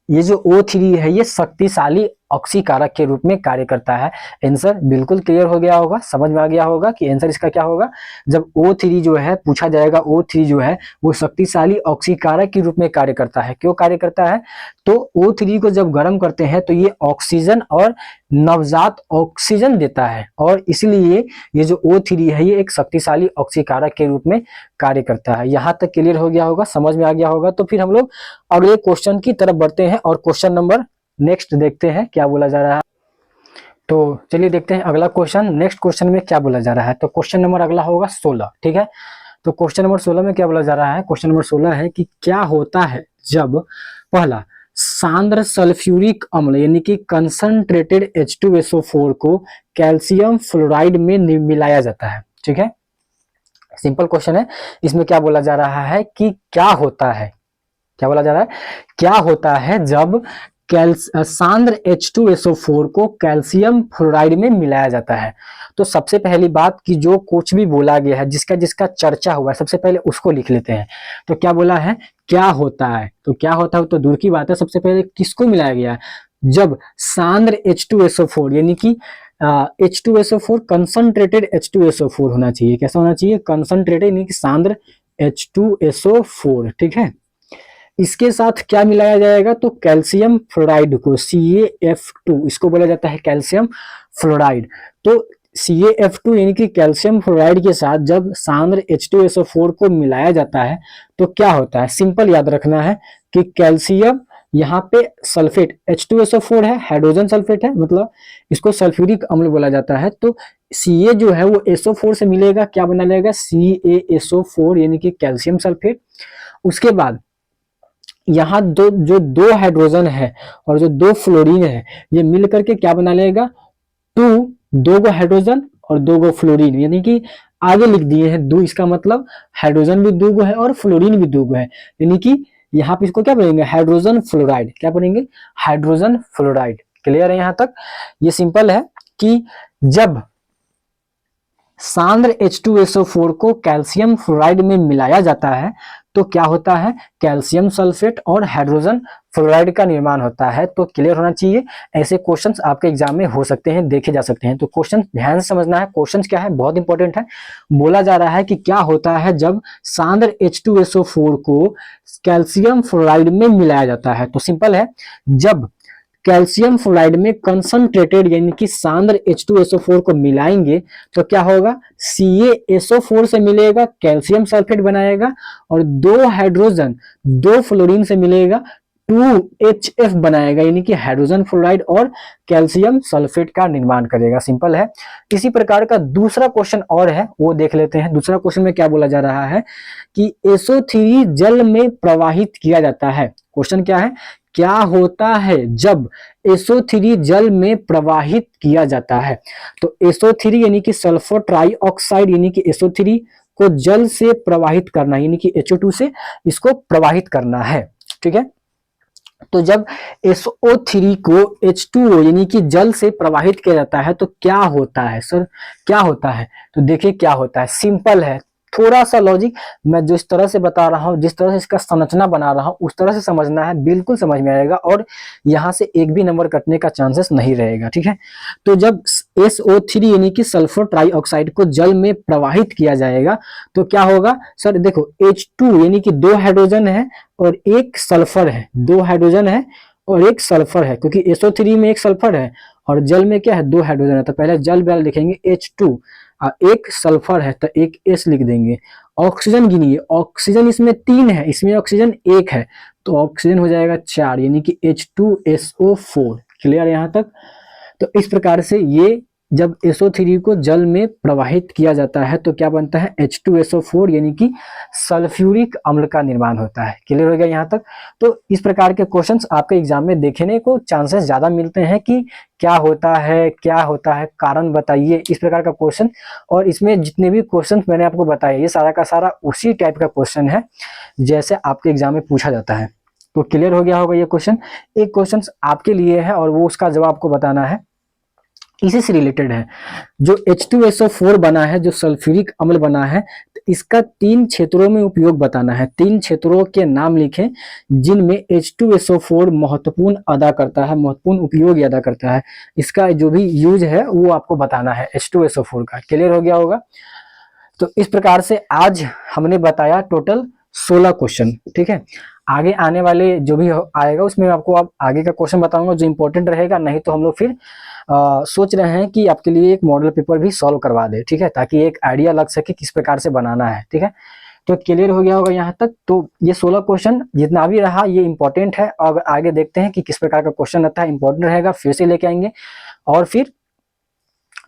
ये जो O3 है ये शक्तिशाली ऑक्सीकारक के रूप में कार्य करता है। आंसर बिल्कुल क्लियर हो गया होगा, समझ में आ गया होगा कि आंसर इसका क्या होगा। जब O3 जो है पूछा जाएगा, O3 जो है वो शक्तिशाली ऑक्सीकारक के रूप में कार्य करता है, क्यों कार्य करता है, तो O3 को जब गर्म करते हैं तो ये ऑक्सीजन और नवजात ऑक्सीजन देता है, और इसलिए ये जो O3 है ये एक शक्तिशाली ऑक्सीकारक के रूप में कार्य करता है। यहाँ तक क्लियर हो गया होगा, समझ में आ गया होगा। तो फिर हम लोग अगले क्वेश्चन की तरफ बढ़ते हैं और क्वेश्चन नंबर नेक्स्ट देखते हैं क्या बोला जा रहा है। तो चलिए देखते हैं अगला क्वेश्चन, नेक्स्ट क्वेश्चन में क्या बोला जा रहा है। तो क्वेश्चन नंबर अगला होगा 16। ठीक है, तो क्वेश्चन नंबर 16 में क्या बोला जा रहा है, क्वेश्चन नंबर 16 है कि क्या होता है जब पहला सांद्र सल्फ्यूरिक अम्ल यानी कि कंसंट्रेटेड H2SO4 को कैल्शियम फ्लोराइड में मिलाया जाता है। ठीक है, सिंपल क्वेश्चन है। इसमें क्या बोला जा रहा है कि क्या होता है, क्या बोला जा रहा है, क्या होता है जब सांद्र H2SO4 को कैल्शियम फ्लोराइड में मिलाया जाता है। तो सबसे पहली बात कि जो कुछ भी बोला गया है, जिसका जिसका चर्चा हुआ है, सबसे पहले उसको लिख लेते हैं। तो क्या बोला है, क्या होता है, तो क्या होता है तो दूर की बात है, सबसे पहले किसको मिलाया गया है, जब सांद्र H2SO4 यानी कि H2SO4 कंसंट्रेटेड H2SO4 होना चाहिए, कैसा होना चाहिए, कंसंट्रेटेड यानी कि सांद्र H2SO4। ठीक है, इसके साथ क्या मिलाया जाएगा, तो कैल्शियम फ्लोराइड को CaF2, इसको बोला जाता है कैल्शियम फ्लोराइड। तो CaF2 यानी कि कैल्शियम फ्लोराइड के साथ जब सांद्र H2SO4 को मिलाया जाता है तो क्या होता है, सिंपल याद रखना है कि कैल्शियम यहाँ पे सल्फेट H2SO4 है, हाइड्रोजन सल्फेट है, मतलब इसको सल्फ्यूरिक अम्ल बोला जाता है। तो Ca जो है वो SO4 से मिलेगा, क्या बना लेगा, CaSO4 यानी कि कैल्शियम सल्फेट। उसके बाद यहाँ दो हाइड्रोजन है और जो दो फ्लोरीन है, ये मिल करके क्या बना लेगा, दो गो हाइड्रोजन और दो गो फ्लोरीन, यानी कि आगे लिख दिए हैं दो, इसका मतलब हाइड्रोजन भी दो गो है और फ्लोरीन भी दो गो है, यानी कि यहाँ पे इसको क्या बोलेंगे, हाइड्रोजन फ्लोराइड, क्या बोलेंगे, हाइड्रोजन फ्लोराइड। क्लियर है यहाँ तक, ये सिंपल है कि जब सांद्र H2SO4 को कैल्शियम फ्लोराइड में मिलाया जाता है तो क्या होता है, कैल्शियम सल्फेट और हाइड्रोजन फ्लोराइड का निर्माण होता है। तो क्लियर होना चाहिए, ऐसे क्वेश्चंस आपके एग्जाम में हो सकते हैं, देखे जा सकते हैं। तो क्वेश्चन ध्यान से समझना है, क्वेश्चंस क्या है, बहुत इंपॉर्टेंट है। बोला जा रहा है कि क्या होता है जब सांद्र H2SO4 को कैल्शियम फ्लोराइड में मिलाया जाता है। तो सिंपल है, जब कैल्शियम फ्लोराइड में कंसंट्रेटेड यानी कि सांद्र H2SO4 को मिलाएंगे तो क्या होगा, CaSO4 से मिलेगा, कैल्शियम सल्फेट बनाएगा, और दो हाइड्रोजन दो फ्लोरीन से मिलेगा, H2HF बनाएगा, यानी कि हाइड्रोजन फ्लोराइड और कैल्शियम सल्फेट का निर्माण करेगा। सिंपल है। इसी प्रकार का दूसरा क्वेश्चन और है, वो देख लेते हैं। दूसरा क्वेश्चन में क्या बोला जा रहा है कि SO3 जल में प्रवाहित किया जाता है। क्वेश्चन क्या है, क्या होता है जब SO3 जल में प्रवाहित किया जाता है। तो SO3 यानी कि सल्फर ट्राइऑक्साइड, यानी कि SO3 को जल से प्रवाहित करना, यानी कि HO2 से इसको प्रवाहित करना है। ठीक है, तो जब SO3 को H2O यानी कि जल से प्रवाहित किया जाता है तो क्या होता है सर, क्या होता है। तो देखिए क्या होता है, सिंपल है। थोड़ा सा लॉजिक मैं जिस तरह से बता रहा हूं, जिस तरह से इसका संरचना बना रहा हूं, उस तरह से समझना है, बिल्कुल समझ में आएगा और यहां से एक भी नंबर कटने का चांसेस नहीं रहेगा। ठीक है, तो जब SO3 यानी कि सल्फर ट्राइऑक्साइड को जल में प्रवाहित किया जाएगा तो क्या होगा सर, देखो H2 यानी कि 2 हाइड्रोजन है और एक सल्फर है, 2 हाइड्रोजन है और एक सल्फर है, क्योंकि SO3 में एक सल्फर है और जल में क्या है, 2 हाइड्रोजन है। तो पहले जल बैल लिखेंगे H2, एक सल्फर है तो एक S लिख देंगे। ऑक्सीजन गिनिए, ऑक्सीजन इसमें 3 है, इसमें ऑक्सीजन 1 है, तो ऑक्सीजन हो जाएगा 4, यानी कि H2SO4। क्लियर यहाँ तक। तो इस प्रकार से ये जब SO3 को जल में प्रवाहित किया जाता है तो क्या बनता है, H2SO4 यानी कि सल्फ्यूरिक अम्ल का निर्माण होता है। क्लियर हो गया यहाँ तक। तो इस प्रकार के क्वेश्चंस आपके एग्जाम में देखने को चांसेस ज्यादा मिलते हैं कि क्या होता है, क्या होता है, कारण बताइए, इस प्रकार का क्वेश्चन। और इसमें जितने भी क्वेश्चन मैंने आपको बताए ये सारा का सारा उसी टाइप का क्वेश्चन है जैसे आपके एग्जाम में पूछा जाता है। तो क्लियर हो गया होगा ये क्वेश्चन। एक क्वेश्चन आपके लिए है और वो उसका जवाब आपको बताना है, इसी से रिलेटेड है। जो H2SO4 बना है, जो सल्फ्यूरिक अम्ल बना है, तो इसका 3 क्षेत्रों में उपयोग बताना है। 3 क्षेत्रों के नाम लिखें जिनमें H2SO4 महत्वपूर्ण अदा करता है, महत्वपूर्ण उपयोग अदा करता है। इसका जो भी यूज है वो आपको बताना है H2SO4 का। क्लियर हो गया होगा। तो इस प्रकार से आज हमने बताया टोटल 16 क्वेश्चन। ठीक है, आगे आने वाले जो भी आएगा उसमें आपको अब आगे का क्वेश्चन बताऊंगा जो इंपॉर्टेंट रहेगा। नहीं तो हम लोग फिर सोच रहे हैं कि आपके लिए एक मॉडल पेपर भी सॉल्व करवा दे। ठीक है, ताकि एक आइडिया लग सके किस प्रकार से बनाना है। ठीक है, तो क्लियर हो गया होगा यहाँ तक। तो ये 16 क्वेश्चन जितना भी रहा ये इंपॉर्टेंट है। अब आगे देखते हैं कि किस प्रकार का क्वेश्चन आता है, इंपॉर्टेंट रहेगा, फिर से लेके आएंगे। और फिर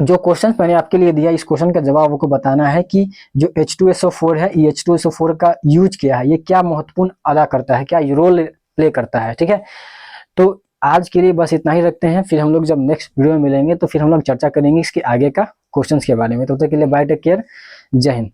जो क्वेश्चन मैंने आपके लिए दिया, इस क्वेश्चन का जवाब आपको बताना है कि जो H2SO4 है, ये H2SO4 का यूज क्या है, ये क्या महत्वपूर्ण अदा करता है, क्या रोल प्ले करता है। ठीक है, तो आज के लिए बस इतना ही रखते हैं। फिर हम लोग जब नेक्स्ट वीडियो में मिलेंगे तो फिर हम लोग चर्चा करेंगे इसके आगे का क्वेश्चंस के बारे में। तब तक के लिए बाय, टेक केयर, जय हिंद।